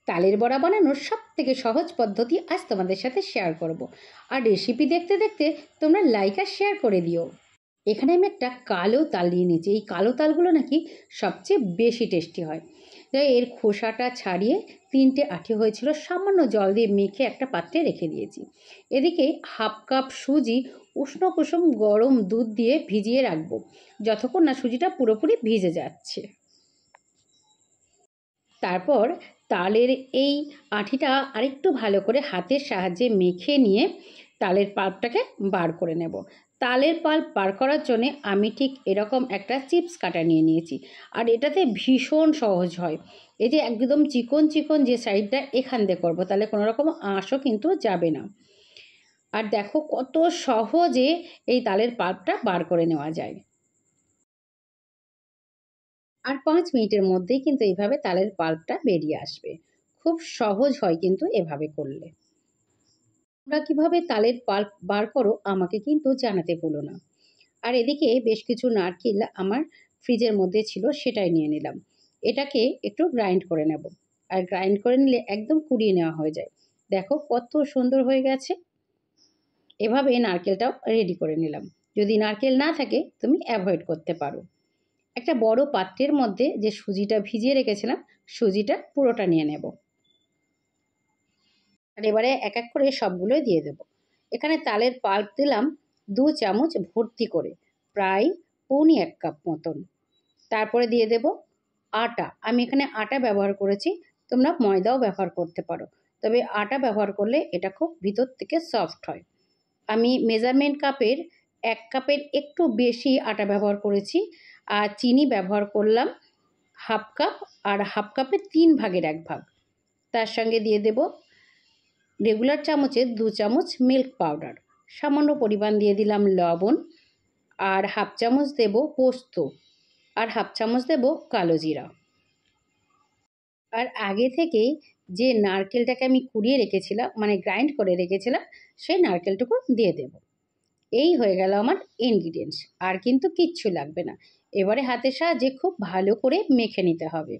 তালের বড়া বানানোর সবথেকে সহজ পদ্ধতি আজ তোমাদের সাথে শেয়ার করব। আর রেসিপি দেখতে দেখতে তোমরা লাইক আর শেয়ার করে দিও। এখানে আমি একটা কালো তাল নিয়ে নিয়েছি। এই কালো তালগুলো নাকি সবচেয়ে বেশি টেস্টি হয়। তাই এর খোসাটা ছাড়িয়ে 3টে আঁটি হয়েছিল, সামান্য জল দিয়ে মেখে একটা পাত্রে রেখে দিয়েছি। এদিকে হাফ কাপ সুজি উষ্ণ কুসুম গরম দুধ দিয়ে ভিজিয়ে রাখবো, যতক্ষণ না সুজিটা পুরোপুরি ভিজে যাচ্ছে। তারপর তালের এই আঁটিটা আরেকটু ভালো করে হাতের সাহায্যে মেখে নিয়ে তালের পাল্পটাকে বার করে নেব। তালের পাল্প বার করার জন্যে আমি ঠিক এরকম একটা চিপস কাটা নিয়ে নিয়েছি। আর এটাতে ভীষণ সহজ হয়। এই যে একদম চিকন চিকন যে সাইডটা এখান দিয়ে করবো, তাহলে কোনো রকম আঁশও কিন্তু যাবে না। আর দেখো কত সহজে এই তালের পাল্পটা বার করে নেওয়া যায়। আর 5 মিনিটের মধ্যেই কিন্তু এইভাবে তালের পাল্পটা বেরিয়ে আসবে। খুব সহজ হয় কিন্তু এভাবে করলে। তোমরা কিভাবে তালের পাল্প বার করো আমাকে কিন্তু জানাতে ভুলো না। আর এদিকে বেশ কিছু নারকেল আমার ফ্রিজের মধ্যে ছিল, সেটাই নিয়ে নিলাম। এটাকে একটু গ্রাইন্ড করে নেব। আর গ্রাইন্ড করে নিলে একদম কুড়িয়ে নেওয়া হয়ে যায়। দেখো কত সুন্দর হয়ে গেছে। এভাবে নারকেলটাও রেডি করে নিলাম। যদি নারকেল না থাকে তুমি অ্যাভয়েড করতে পারো। একটা বড় পাত্রের মধ্যে যে সুজিটা ভিজিয়ে রেখেছিলাম, সুজিটা পুরোটা নিয়ে নেব। আর এবারে এক এক করে সবগুলোই দিয়ে দেব। এখানে তালের পাল্প দিলাম 2 চামচ ভর্তি করে, প্রায় পৌনে 1 কাপ মতন। তারপরে দিয়ে দেব আটা। আমি এখানে আটা ব্যবহার করেছি, তোমরা ময়দাও ব্যবহার করতে পারো, তবে আটা ব্যবহার করলে এটা খুব ভিতর থেকে সফট হয়। আমি মেজারমেন্ট কাপের 1 কাপের একটু বেশি আটা ব্যবহার করেছি। আর চিনি ব্যবহার করলাম হাফ কাপ, আর হাফ কাপের 3 ভাগের 1 ভাগ। তার সঙ্গে দিয়ে দেব রেগুলার চামচের 2 চামচ মিল্ক পাউডার, সামান্য পরিমাণ দিয়ে দিলাম লবণ, আর হাফ চামচ দেব পোস্ত, আর হাফ চামচ দেব কালো জিরা। আর আগে থেকেই যে নারকেলটাকে আমি কুড়িয়ে রেখেছিলাম, মানে গ্রাইন্ড করে রেখেছিলাম, সেই নারকেলটুকু দিয়ে দেব। এই হয়ে গেল আমার ইনগ্রিডিয়েন্টস, আর কিন্তু কিচ্ছু লাগবে না। এবারে হাতের সাহায্যে খুব ভালো করে মেখে নিতে হবে।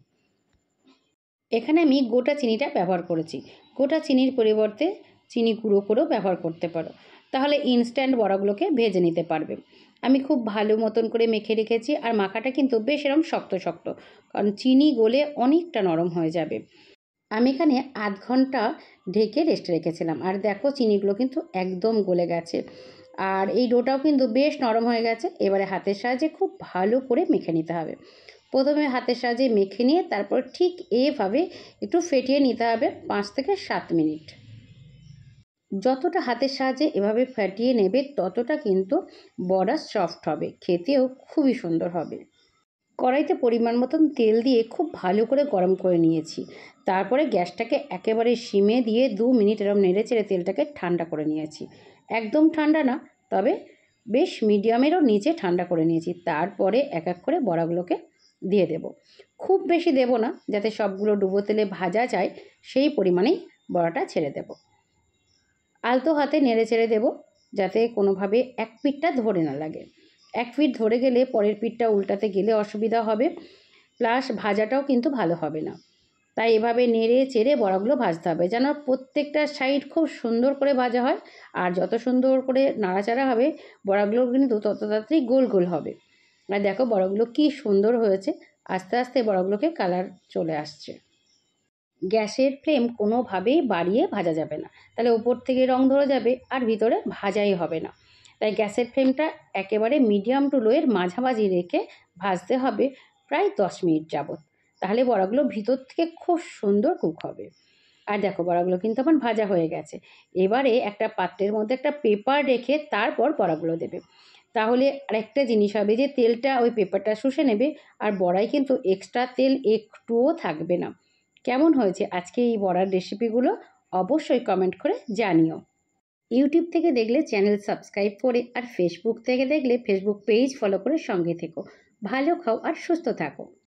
এখানে আমি গোটা চিনিটা ব্যবহার করেছি। গোটা চিনির পরিবর্তে চিনি গুঁড়ো করেও ব্যবহার করতে পারো, তাহলে ইনস্ট্যান্ট বড়াগুলোকে ভেজে নিতে পারবে। আমি খুব ভালো মতন করে মেখে রেখেছি। আর মাখাটা কিন্তু বেশ এরকম শক্ত শক্ত, কারণ চিনি গলে অনেকটা নরম হয়ে যাবে। আমি এখানে আধ ঘন্টা ঢেকে রেস্টে রেখেছিলাম। আর দেখো চিনিগুলো কিন্তু একদম গলে গেছে, আর এই ডোটাও কিন্তু বেশ নরম হয়ে গেছে। এবারে হাতের সাহায্যে খুব ভালো করে মেখে নিতে হবে। প্রথমে হাতের সাহায্যে মেখে নিয়ে তারপর ঠিক এভাবে একটু ফেটিয়ে নিতে হবে 5 থেকে 7 মিনিট। যতটা হাতের সাহায্যে এভাবে ফেটিয়ে নেবে ততটা কিন্তু বড়া সফট হবে, খেতেও খুবই সুন্দর হবে। কড়াইতে পরিমাণ মতন তেল দিয়ে খুব ভালো করে গরম করে নিয়েছি। তারপরে গ্যাসটাকে একেবারে সিমে দিয়ে 2 মিনিট এরকম নেড়ে চেড়ে তেলটাকে ঠান্ডা করে নিয়েছি। একদম ঠান্ডা না, তবে বেশ মিডিয়ামেরও নিচে ঠান্ডা করে নিয়েছি। তারপরে এক এক করে বড়াগুলোকে দিয়ে দেব। খুব বেশি দেব না, যাতে সবগুলো ডুবো তেলে ভাজা যায় সেই পরিমাণেই বড়াটা ছেড়ে দেব। আলতো হাতে নেড়ে চেড়ে দেবো, যাতে কোনোভাবে এক পিঠটা ধরে না লাগে। এক পিঠ ধরে গেলে পরের পিঠটা উল্টাতে গেলে অসুবিধা হবে, প্লাস ভাজাটাও কিন্তু ভালো হবে না। তাই এভাবে নেড়ে চেড়ে বড়াগুলো ভাজতে হবে, যেন প্রত্যেকটা সাইড খুব সুন্দর করে ভাজা হয়। আর যত সুন্দর করে নাড়াচাড়া হবে বড়াগুলো কিন্তু তত তাড়াতাড়ি গোল গোল হবে। আর দেখো বড়াগুলো কি সুন্দর হয়েছে, আস্তে আস্তে বড়াগুলোকে কালার চলে আসছে। গ্যাসের ফ্লেম কোনোভাবেই বাড়িয়ে ভাজা যাবে না, তাহলে উপর থেকে রং ধরে যাবে আর ভিতরে ভাজাই হবে না। তাই গ্যাসের ফ্লেমটা একেবারে মিডিয়াম টু লোয়ের মাঝামাঝি রেখে ভাজতে হবে প্রায় 10 মিনিট যাবত। তাহলে বড়াগুলো ভিতর থেকে খুব সুন্দর কুক হবে। আর দেখো বড়াগুলো কিন্তু আমার ভাজা হয়ে গেছে। এবারে একটা পাত্রের মধ্যে একটা পেপার রেখে তারপর বড়াগুলো দেবে। তাহলে আরেকটা জিনিস হবে যে তেলটা ওই পেপারটা শুষে নেবে, আর বড়ায় কিন্তু এক্সট্রা তেল একটুও থাকবে না। কেমন হয়েছে আজকে এই বড়ার রেসিপিগুলো অবশ্যই কমেন্ট করে জানিও। ইউটিউব থেকে দেখলে চ্যানেল সাবস্ক্রাইব করে, আর ফেসবুক থেকে দেখলে ফেসবুক পেজ ফলো করে সঙ্গে থেকো। ভালো খাও আর সুস্থ থাকো।